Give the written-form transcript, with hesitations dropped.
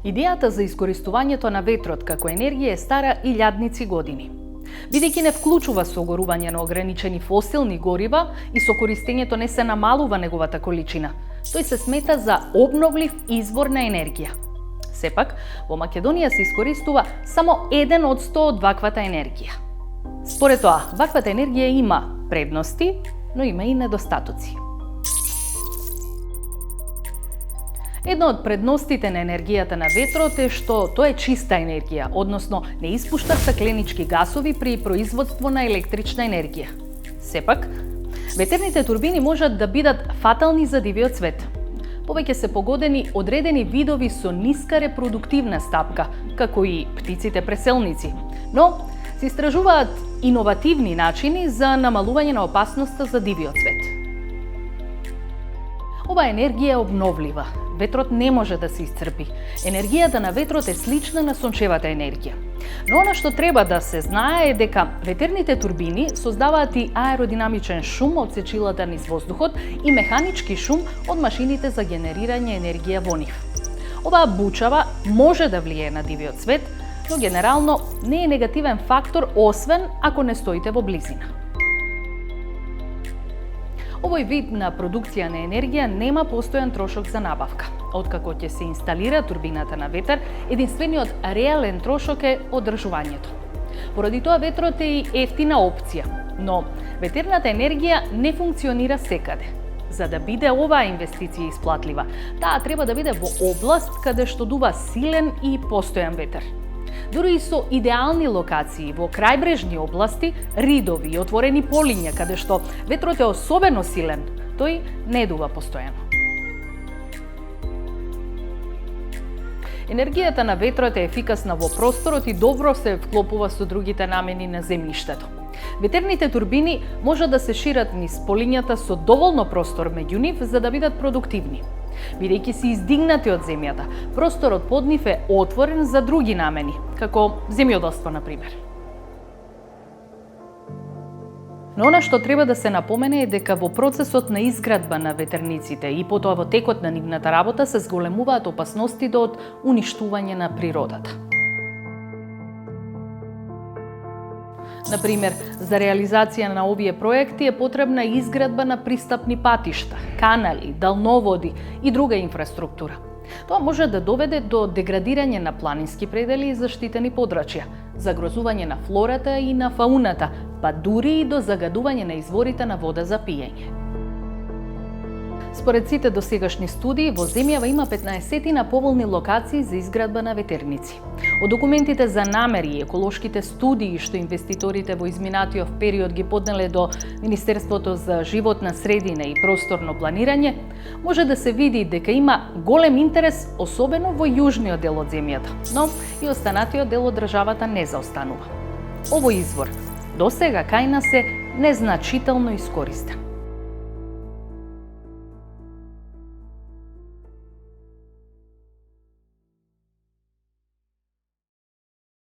Идејата за искористувањето на ветрот како енергија е стара илјадници години. Бидејќи не вклучува согорување на ограничени фосилни горива и со користењето не се намалува неговата количина, тој се смета за обновлив извор на енергија. Сепак, во Македонија се искористува само 1 од 100 од ваквата енергија. Според тоа, ваквата енергија има предности, но има и недостатоци. Една од предностите на енергијата на ветрот е што тоа е чиста енергија, односно не испушта стакленички гасови при производство на електрична енергија. Сепак, ветерните турбини можат да бидат фатални за дивиот свет. Повеќе се погодени одредени видови со ниска репродуктивна стапка, како и птиците преселници, но се истражуваат иновативни начини за намалување на опасноста за дивиот свет. Ова енергија е обновлива. Ветрот не може да се исцрпи. Енергијата на ветрот е слична на сончевата енергија. Но она што треба да се знае е дека ветерните турбини создаваат и аеродинамичен шум од сечилата низ воздухот и механички шум од машините за генерирање енергија во нив. Оваа бучава може да влијае на дивиот свет, но генерално не е негативен фактор, освен ако не стоите во близина. Овој вид на продукција на енергија нема постојан трошок за набавка. Откако ќе се инсталира турбината на ветер, единствениот реален трошок е одржувањето. Поради тоа ветрот е и ефтина опција, но ветерната енергија не функционира секаде. За да биде оваа инвестиција исплатлива, таа треба да биде во област каде што дува силен и постојан ветер. Дури и со идеални локации во крајбрежни области, ридови и отворени полиња каде што ветрот е особено силен, тој не дува постојано. Енергијата на ветрот е ефикасна во просторот и добро се вклопува со другите намени на земјиштето. Ветерните турбини можат да се шират низ полињата со доволно простор меѓу нив за да бидат продуктивни. Бидејќи се издигнати од земјата, просторот под нив е отворен за други намени, како земјоделство, например. Но она што треба да се напомене е дека во процесот на изградба на ветерниците и потоа во текот на нивната работа се зголемуваат опасностите од уништување на природата. Например, за реализација на овие проекти е потребна изградба на пристапни патишта, канали, далноводи и друга инфраструктура. Тоа може да доведе до деградирање на планински предели и заштитени подрачја, загрозување на флората и на фауната, па дури и до загадување на изворите на вода за пиење. Според сите досегашни студии, во земјава има 15 поволни локации за изградба на ветерници. Од документите за намери и еколошките студии што инвеститорите во изминатиот период ги поднеле до Министерството за животна средина и просторно планирање, може да се види дека има голем интерес, особено во јужниот дел од земјата, но и останатиот дел од државата не заостанува. Овој извор досега кај нас е незначително искористен.